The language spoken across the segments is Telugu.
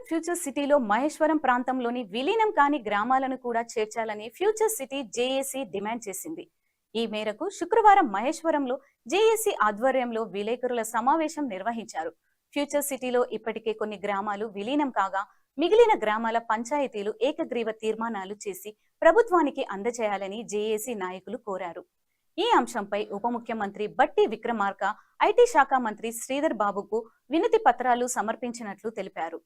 ఫ్యూచర్ సిటీలో మహేశ్వరం ప్రాంతంలోని విలీనం కాని గ్రామాలను కూడా చేర్చాలని ఫ్యూచర్ సిటీ జేఏసీ డిమాండ్ చేసింది. ఈ మేరకు శుక్రవారం మహేశ్వరంలో జేఏసీ ఆధ్వర్యంలో విలేకరుల సమావేశం నిర్వహించారు. ఫ్యూచర్ సిటీలో ఇప్పటికే కొన్ని గ్రామాలు విలీనం కాగా మిగిలిన గ్రామాల పంచాయతీలు ఏకగ్రీవ తీర్మానాలు చేసి ప్రభుత్వానికి అందజేయాలని జేఏసీ నాయకులు కోరారు. ఈ అంశంపై ఉప ముఖ్యమంత్రి బట్టి విక్రమార్క, ఐటీ శాఖ మంత్రి శ్రీధర్ బాబుకు వినతి పత్రాలు సమర్పించినట్లు తెలిపారు.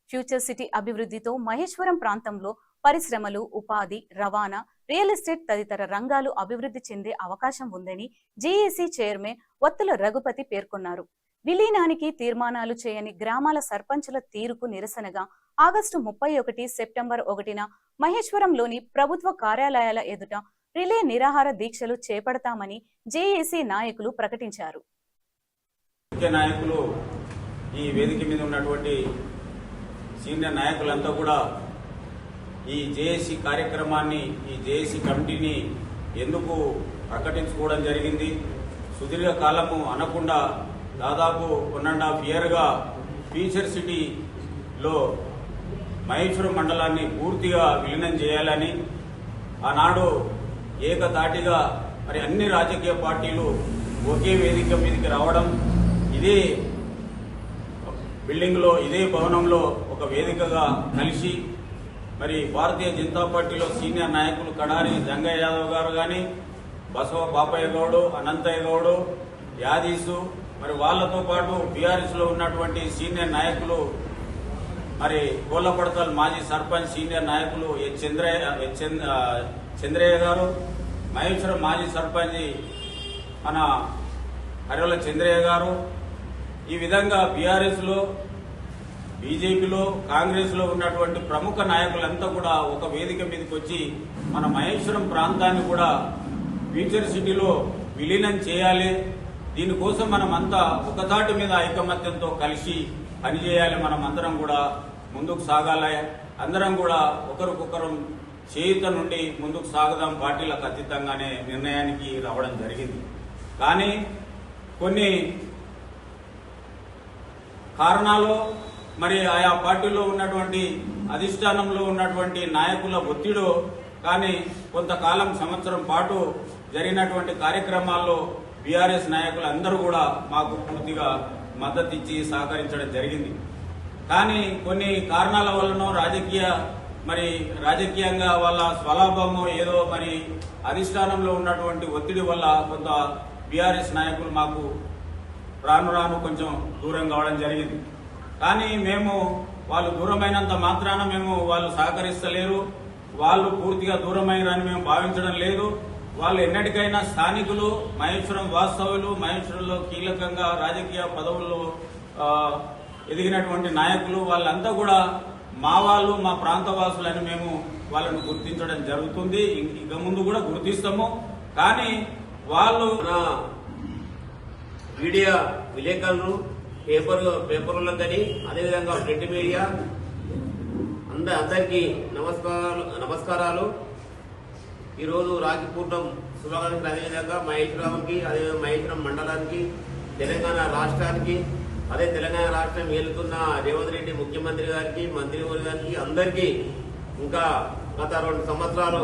ఫ్యూచర్ సిటీ అభివృద్ధితో మహేశ్వరం ప్రాంతంలో పరిశ్రమలు, ఉపాధి, రవాణా, రియల్ ఎస్టేట్ తదితర రంగాలు అభివృద్ధి చెందే అవకాశం ఉందని జేఏసీ చైర్మన్ వత్తుల రఘుపతి పేర్కొన్నారు. విలీనానికి తీర్మానాలు చేయని గ్రామాల సర్పంచుల తీరుకు నిరసనగా ఆగస్టు 31, సెప్టెంబర్ 1న మహేశ్వరంలోని ప్రభుత్వ కార్యాలయాల ఎదుట రిలే నిరాహార దీక్షలు చేపడతామని జేఏసీ నాయకులు ప్రకటించారు. ముఖ్య నాయకులు, ఈ వేదిక మీద ఉన్నటువంటి సీనియర్ నాయకులంతా కూడా ఈ జేఏసీ కార్యక్రమాన్ని, ఈ జేఏసీ కమిటీని ఎందుకు ప్రకటించుకోవడం జరిగింది? సుదీర్ఘ కాలము అనకుండా దాదాపు 1.5 ఇయర్గా ఫ్యూచర్ సిటీలో మహేశ్వరం మండలాన్ని పూర్తిగా విలీనం చేయాలని ఆనాడు ఏకతాటిగా మరి అన్ని రాజకీయ పార్టీలు ఒకే వేదిక మీదకి రావడం, ఇదే బిల్డింగ్లో, ఇదే భవనంలో ఒక వేదికగా కలిసి మరి భారతీయ జనతా పార్టీలో సీనియర్ నాయకులు కడారి జంగయ్య యాదవ్ గారు కానీ, బసవ బాపయ్య గౌడు, అనంతయ్య గౌడు, యాదీసు, మరి వాళ్లతో పాటు బీఆర్ఎస్లో ఉన్నటువంటి సీనియర్ నాయకులు, మరి కోళ్లపడతల్ మాజీ సర్పంచ్ సీనియర్ నాయకులు చంద్రయ్య గారు, మహేశ్వరం మాజీ సర్పంచ్ మన హరివల చంద్రయ్య గారు, ఈ విధంగా బీఆర్ఎస్లో, బీజేపీలో, కాంగ్రెస్లో ఉన్నటువంటి ప్రముఖ నాయకులంతా కూడా ఒక వేదిక మీదకి వచ్చి మన మహేశ్వరం ప్రాంతాన్ని కూడా ఫ్యూచర్ సిటీలో విలీనం చేయాలి, దీనికోసం మనమంతా ఒకతాటి మీద ఐకమత్యంతో కలిసి పనిచేయాలి, మనం అందరం కూడా ముందుకు సాగాలి, అందరం కూడా ఒకరికొకరు చేయుత నుండి ముందుకు సాగుదాం, పార్టీలకు అతీతంగానే నిర్ణయానికి రావడం జరిగింది. కానీ కొన్ని కారణాలు, మరి ఆయా పార్టీలో ఉన్నటువంటి అధిష్టానంలో ఉన్నటువంటి నాయకుల ఒత్తిడి కానీ కొంతకాలం, సంవత్సరం పాటు జరిగినటువంటి కార్యక్రమాల్లో బీఆర్ఎస్ నాయకులు అందరూ కూడా మాకు పూర్తిగా మద్దతు ఇచ్చి సహకరించడం జరిగింది. కానీ కొన్ని కారణాల వలన రాజకీయంగా వాళ్ళ స్వలాభము ఏదో మరి అధిష్టానంలో ఉన్నటువంటి ఒత్తిడి వల్ల కొంత బీఆర్ఎస్ నాయకులు మాకు రాను కొంచెం దూరం కావడం జరిగింది. కానీ మేము వాళ్ళు దూరమైనంత మాత్రాన వాళ్ళు సహకరిస్తలేరు, వాళ్ళు పూర్తిగా దూరమైనని మేము భావించడం లేదు. వాళ్ళు ఎన్నటికైనా స్థానికులు, మహేశ్వరం వాస్తవులు, మహేశ్వరంలో కీలకంగా రాజకీయ పదవుల్లో ఎదిగినటువంటి నాయకులు, వాళ్ళంతా కూడా మా వాళ్ళు, మా ప్రాంతవాసులని మేము వాళ్ళను గుర్తించడం జరుగుతుంది, ఇక ముందు కూడా గుర్తిస్తాము. కానీ వాళ్ళు మీడియా విలేకరులు, పేపర్లకు కానీ అదేవిధంగా ప్రింట్ మీడియా అందరికీ నమస్కారాలు. ఈరోజు రాఖీ పూర్ణం శుభాకాంక్షలు. అదేవిధంగా మహేశ్వరంకి, అదే మహేశ్వరం మండలానికి, తెలంగాణ రాష్ట్రానికి, అదే తెలంగాణ రాష్ట్రం ఏలుతున్న రేవంత్ రెడ్డి ముఖ్యమంత్రి గారికి, మంత్రివర్గ గారికి అందరికీ, ఇంకా గత 2 సంవత్సరాలు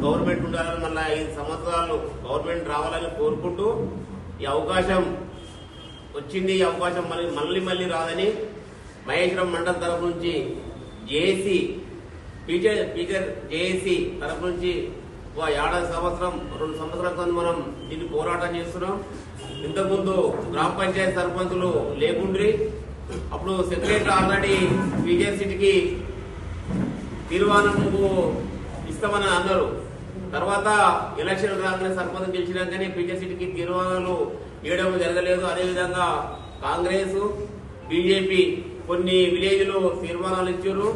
గవర్నమెంట్ ఉండాలని, మళ్ళీ 5 సంవత్సరాలు గవర్నమెంట్ రావాలని కోరుకుంటూ, ఈ అవకాశం వచ్చింది, ఈ అవకాశం మళ్ళీ రాదని మహేశ్వరం మండలం తరఫు నుంచి జేఏసీ, ఫ్యూచర్ జేఏసీ తరఫు నుంచి 2 సంవత్సరాల క్రితం మనం దీన్ని పోరాటం చేస్తున్నాం. ఇంతకుముందు గ్రామ పంచాయతీ సర్పంచులు లేకుండ్రి, అప్పుడు సెక్రటరీ ఆల్రెడీ ఫ్యూచర్ సిటీకి తీర్మానం ఇస్తామని అన్నారు. తర్వాత ఎలక్షన్ రాగానే సర్పంచ్ గెలిచినాకనే ఫ్యూచర్ సిటీకి తీర్మానాలు ఇవ్వడం జరగలేదు. అదేవిధంగా కాంగ్రెస్, బీజేపీ కొన్ని విలేజ్లు తీర్మానాలు ఇచ్చారు.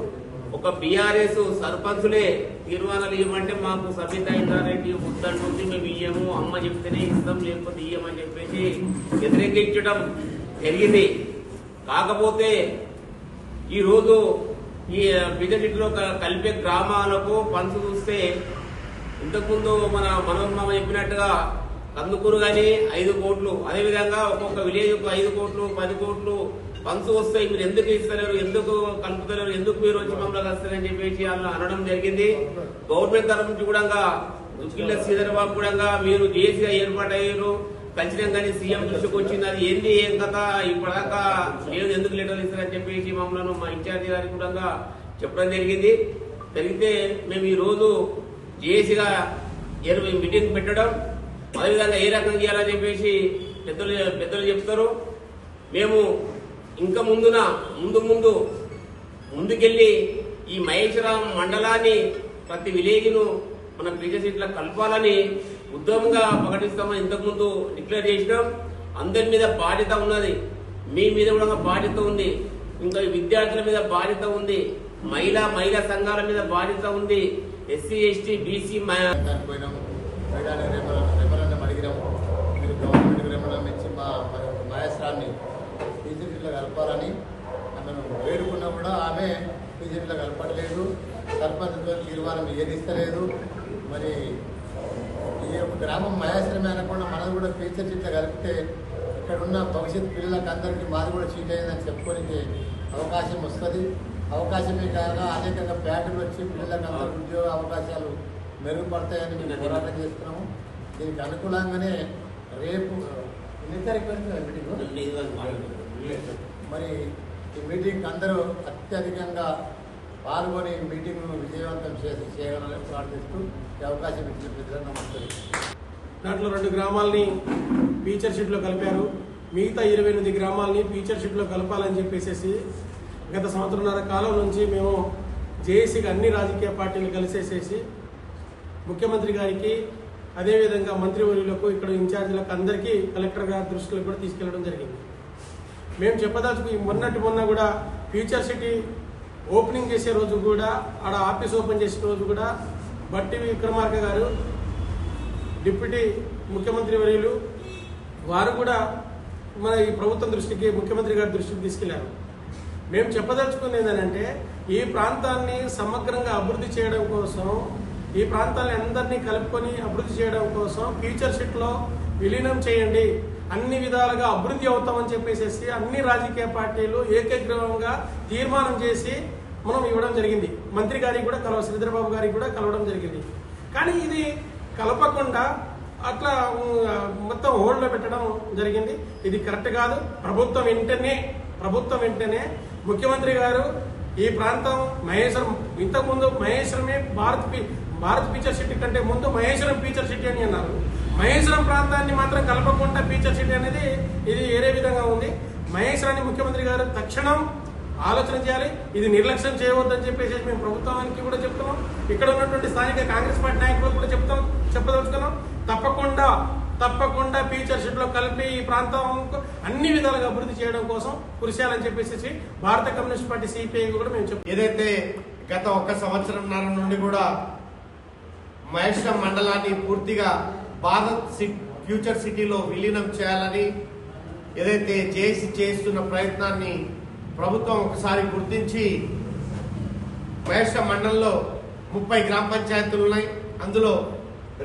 ఒక బీఆర్ఎస్ సర్పంచులే తీర్మానాలు ఇవ్వమంటే మాకు సబితా ఇంద్రారెడ్డి వద్దంటుంది, మేము ఇయ్యము, అమ్మ చెప్తేనే ఇస్తాం, లేకపోతే ఇయ్యమని చెప్పేసి వ్యతిరేకించడం జరిగింది. కాకపోతే ఈరోజు ఈ బిజెపిలో కలిపే గ్రామాలకు పంచు చూస్తే, ఇంతకుముందు మనోన్మామ చెప్పినట్టుగా కందుకూరు కానీ 5 కోట్లు, అదేవిధంగా ఒక్కొక్క విలేజ్ 5 కోట్లు, 10 కోట్లు ఫండ్స్ వస్తాయి, మీరు ఎందుకు ఇస్తలేరు, ఎందుకు కలుపుతలేరు, ఎందుకు మీరు వచ్చి మమ్మల్ని వస్తారని చెప్పేసి వాళ్ళు అనడం జరిగింది. గవర్నమెంట్ తరఫు నుంచి కూడా దుక్కిళ్ళ శ్రీధర్ బాబు కూడా మీరు జేసీగా ఏర్పాటయ్యారు, కలిసినాం కానీ సీఎం దృష్టికి వచ్చింది, అది ఏంది ఏం కథ ఇప్పటిదాకా లేదు, ఎందుకు లెటర్లు ఇస్తారని చెప్పేసి మమ్మల్ని మా ఇన్ఛార్జి గారికి కూడా చెప్పడం జరిగింది. జరిగితే మేము ఈ రోజు జేసీగా మీటింగ్ పెట్టడం, అదేవిధంగా ఏ రకంగా చేయాలని చెప్పేసి పెద్దలు చెప్తారు. మేము ఇంకా ముందుకెళ్లి ఈ మహేశ్వరం మండలాన్ని ప్రతి విలేజ్ను మన ప్రీవియస్ ఇట్లా కలపాలని ఉద్యమంగా ప్రకటిస్తామని ఇంతకుముందు డిక్లేర్ చేసినాం. అందరి మీద బాధ్యత ఉన్నది, మీ మీద కూడా బాధ్యత ఉంది, ఇంకా విద్యార్థుల మీద బాధ్యత ఉంది, మహిళా సంఘాల మీద బాధ్యత ఉంది, ఎస్సీ ఎస్టీ బీసీ మహేశ్వరాన్ని పీజీలో కలపాలని ఆమెను వేడుకున్నా కూడా ఆమె పీజీలో కలపట్లేదు, సర్పంచ్తో తీర్మానం ఏదిస్తలేదు. మరి ఈ యొక్క గ్రామం మహేశ్వరమే అనకుండా మనది కూడా టీచర్ సీట్లో కలిపితే ఇక్కడున్న భవిష్యత్ పిల్లలకు అందరికీ మాది కూడా సీట్ అయిందని చెప్పుకోనికి అవకాశం వస్తుంది. అవకాశమే కాక అనేకంగా ప్యాటర్లు వచ్చి పిల్లలకు అందరూ ఉద్యోగ అవకాశాలు మెరుగుపడతాయని మేము పోరాటం చేస్తున్నాము. దీనికి అనుకూలంగానే రేపు మరి ఈ మీటింగ్ అందరూ అత్యధికంగా పాల్గొని మీటింగ్ను విజయవంతం చేయగలని ప్రార్థిస్తూ ఈ అవకాశం ఇచ్చిన ప్రజలను నమస్కారం. దాంట్లో 2 గ్రామాలని ఫీచర్ షీట్లో కలిపారు, మిగతా 28 గ్రామాలని ఫీచర్ షీట్లో కలపాలని చెప్పేసి గత సంవత్సరంన్నర కాలం నుంచి మేము జేఏసీకి అన్ని రాజకీయ పార్టీలు కలిసేసేసి ముఖ్యమంత్రి గారికి అదేవిధంగా మంత్రివర్యులకు ఇక్కడ ఇన్ఛార్జీలకు అందరికీ కలెక్టర్ గారి దృష్టిలో కూడా తీసుకెళ్లడం జరిగింది. మేము మొన్న కూడా ఫ్యూచర్ సిటీ ఓపెనింగ్ చేసే రోజు కూడా ఆడ ఆఫీస్ ఓపెన్ చేసే రోజు కూడా బట్టి విక్రమార్క గారు డిప్యూటీ ముఖ్యమంత్రి వర్యులు వారు కూడా మన ఈ ప్రభుత్వం దృష్టికి ముఖ్యమంత్రి గారి దృష్టికి తీసుకెళ్లారు. మేము చెప్పదలుచుకున్నది ఏంటంటే ఈ ప్రాంతాన్ని సమగ్రంగా అభివృద్ధి చేయడం కోసం, ఈ ప్రాంతాన్ని అందరినీ కలుపుకొని అభివృద్ధి చేయడం కోసం ఫ్యూచర్ సిటీలో విలీనం చేయండి, అన్ని విధాలుగా అభివృద్ధి అవుతామని చెప్పేసి అన్ని రాజకీయ పార్టీలు ఏకగ్రీవంగా తీర్మానం చేసి మనం ఇవ్వడం జరిగింది. మంత్రి గారికి కూడా శ్రీధర్ బాబు గారికి కూడా కలవడం జరిగింది. కానీ ఇది కలపకుండా అట్లా మొత్తం హోల్డ్లో పెట్టడం జరిగింది. ఇది కరెక్ట్ కాదు. ప్రభుత్వం వెంటనే ముఖ్యమంత్రి గారు ఈ ప్రాంతం మహేశ్వరం, ఇంతకుముందు మహేశ్వరమే భారత్ ఫీచర్ సిటీ కంటే ముందు మహేశ్వరం ఫీచర్ సిటీ అని అన్నారు. మహేశ్వరం ప్రాంతాన్ని మాత్రం కలపకుండా ఫీచర్ సిటీ అనేది ఇది వేరే విధంగా ఉంది. మహేశ్వరాన్ని ముఖ్యమంత్రి గారు తక్షణం ఆలోచన చేయాలి. ఇది నిర్లక్ష్యం చేయవద్దని చెప్పేసి మేము ప్రభుత్వానికి కూడా చెప్తున్నాం. ఇక్కడ ఉన్నటువంటి స్థానిక కాంగ్రెస్ పార్టీ నాయకులకు కూడా చెప్పదలుచుకున్నాం. తప్పకుండా ఫ్యూచర్ షెడ్లో కలిపి ఈ ప్రాంతం అన్ని విధాలుగా అభివృద్ధి చేయడం కోసం కృషి చేయాలని చెప్పేసి భారత కమ్యూనిస్ట్ పార్టీ సిపిఐ కూడా మేము చెప్తాం. ఏదైతే గత 1 సంవత్సరంన్నర నుండి కూడా మహేశ్వరం మండలాన్ని పూర్తిగా భారత్ ఫ్యూచర్ సిటీలో విలీనం చేయాలని ఏదైతే చేస్తున్న ప్రయత్నాన్ని ప్రభుత్వం ఒకసారి గుర్తించి మహేశ్వరం మండలంలో 30 గ్రామ పంచాయతీలు ఉన్నాయి. అందులో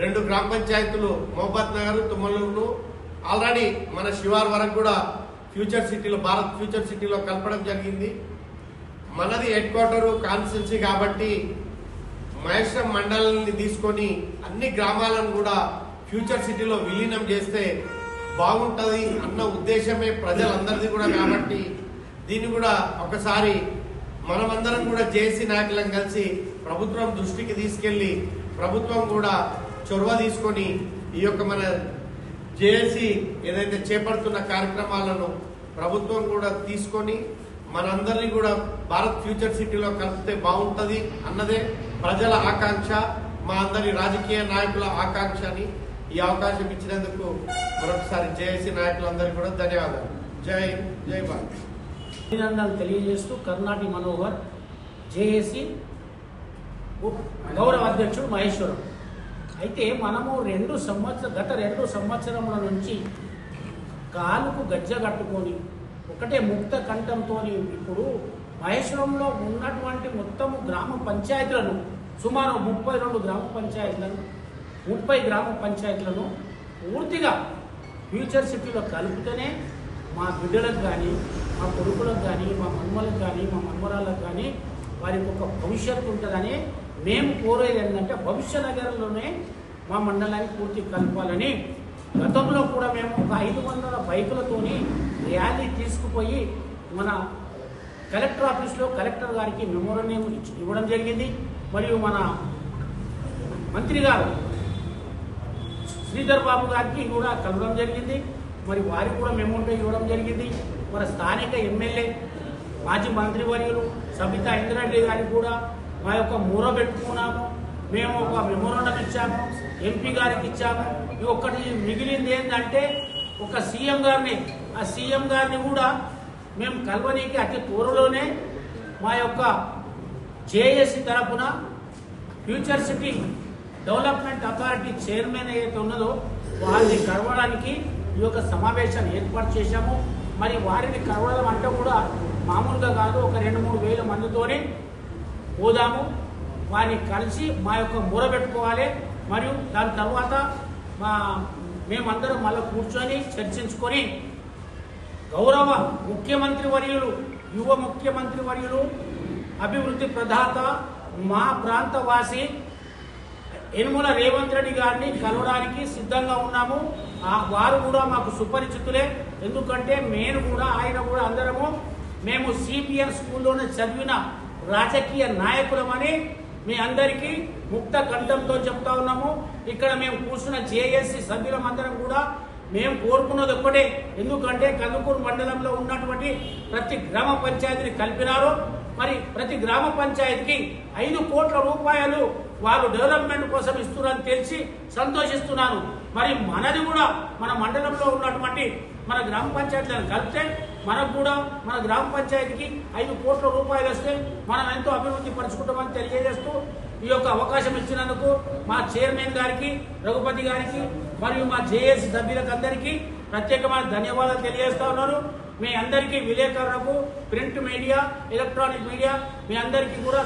2 గ్రామ పంచాయతీలు మహబూబ్ నగర్, తుమ్మలూరు ఆల్రెడీ మన శివార్ వరకు కూడా భారత్ ఫ్యూచర్ సిటీలో కలపడం జరిగింది. మనది హెడ్ క్వార్టర్ కాన్స్టిట్యున్సీ కాబట్టి మహేశ్వరం మండలాన్ని తీసుకొని అన్ని గ్రామాలను కూడా ఫ్యూచర్ సిటీలో విలీనం చేస్తే బాగుంటది అన్న ఉద్దేశమే ప్రజలందరిది కూడా. కాబట్టి దీన్ని కూడా ఒకసారి మనమందరం కూడా జేఏసీ నాయకులను కలిసి ప్రభుత్వం దృష్టికి తీసుకెళ్లి ప్రభుత్వం కూడా చొరవ తీసుకొని ఈ యొక్క మన జేఏసీ ఏదైతే చేపడుతున్న కార్యక్రమాలను ప్రభుత్వం కూడా తీసుకొని మనందరినీ కూడా భారత్ ఫ్యూచర్ సిటీలో కలిపితే బాగుంటది అన్నదే ప్రజల ఆకాంక్ష, మా అందరి రాజకీయ నాయకుల ఆకాంక్ష అని ఈ అవకాశం ఇచ్చినందుకు మరొకసారి జేఏసీ నాయకులందరికీ కూడా ధన్యవాదాలు. జై భారత్. అభినందనలు తెలియజేస్తూ కర్ణాటి మనోహర్, జేఏసీ గౌరవ అధ్యక్షుడు మహేశ్వరం. అయితే మనము గత 2 సంవత్సరముల నుంచి కాలుకు గజ్జ కట్టుకొని ఒకటే ముక్త కంఠంతో ఇప్పుడు మహేశ్వరంలో ఉన్నటువంటి మొత్తము గ్రామ పంచాయతీలను సుమారు 32 గ్రామ పంచాయతీలను 30 గ్రామ పంచాయతీలను పూర్తిగా ఫ్యూచర్ సిటీలో కలుపుతూనే మా బిడ్డలకు కానీ మా కొడుకులకు కానీ మా మన్మలకు కానీ మా మన్మరాళ్ళకు కానీ వారికి ఒక భవిష్యత్తు ఉంటుందని మేము కోరేది ఏంటంటే భవిష్య నగరంలోనే మా మండలాన్ని పూర్తి కలపాలని. గతంలో కూడా మేము ఒక 500 బైకులతోని ర్యాలీ తీసుకుపోయి మన కలెక్టర్ ఆఫీస్లో కలెక్టర్ గారికి మెమోరాండం ఇవ్వడం జరిగింది. మరియు మన మంత్రి గారు శ్రీధర్ బాబు గారికి కూడా కలవడం జరిగింది. మరి వారికి కూడా మెమోరాండం ఇవ్వడం జరిగింది. మన స్థానిక ఎమ్మెల్యే మాజీ మంత్రివర్యులు సబితా ఇంద్రారెడ్డి గారికి కూడా మా యొక్క మూర పెట్టుకున్నాము. మేము ఒక మెమోరాండం ఇచ్చాము, ఎంపీ గారికి ఇచ్చాము. ఇది ఒక్కటి మిగిలింది ఏంటంటే ఒక సీఎం గారిని, ఆ సీఎం గారిని కూడా మేము కల్వనీకి అతి త్వరలోనే మా యొక్క జేఏసీ తరఫున future city development authority chairman ఏదైతే ఉన్నదో వారిని కలవడానికి ఈ యొక్క సమావేశాన్ని ఏర్పాటు చేశాము. మరి వారిని కలవడం అంటే కూడా మామూలుగా కాదు, ఒక 2-3 వేల మందితోనే పోదాము. వారిని కలిసి మా యొక్క మూర పెట్టుకోవాలి. మరియు దాని తర్వాత మేమందరం మళ్ళీ కూర్చొని చర్చించుకొని గౌరవ ముఖ్యమంత్రి వర్యులు, యువ ముఖ్యమంత్రి వర్యులు, అభివృద్ధి ప్రదాత, మా ప్రాంతవాసి యనుమల రేవంత్ రెడ్డి గారిని కలవడానికి సిద్ధంగా ఉన్నాము. వారు కూడా మాకు సుపరిచితులే. ఎందుకంటే ఆయన కూడా అందరము మేము సిపిఎన్ స్కూల్లోనే చదివిన రాజకీయ నాయకులమని మీ అందరికీ ముక్త కంఠంతో చెప్తా ఉన్నాము. ఇక్కడ మేము కూర్చున్న జేఏసీ సభ్యులమందరం కూడా మేము కోరుకున్నది ఒక్కటే. ఎందుకంటే కందుకూరు మండలంలో ఉన్నటువంటి ప్రతి గ్రామ పంచాయతీని కలిపినారు. మరి ప్రతి గ్రామ పంచాయతీకి 5 కోట్ల రూపాయలు వారు డెవలప్మెంట్ కోసం ఇస్తున్నారని తెలిసి సంతోషిస్తున్నాను. మరి మనది కూడా మన మండలంలో ఉన్నటువంటి మన గ్రామ పంచాయతీలను కలిపితే మనకు కూడా మన గ్రామ పంచాయతీకి 5 కోట్ల రూపాయలు వస్తే మనం ఎంతో అభివృద్ధి పరుచుకుంటామని తెలియజేస్తూ ఈ యొక్క అవకాశం ఇచ్చినందుకు మా చైర్మన్ గారికి, రఘుపతి గారికి మరియు మా జేఏసీ సభ్యులకు అందరికీ ప్రత్యేకమైన ధన్యవాదాలు తెలియజేస్తా ఉన్నారు. మీ అందరికీ విలేకరులకు, ప్రింట్ మీడియా, ఎలక్ట్రానిక్ మీడియా మీ అందరికీ కూడా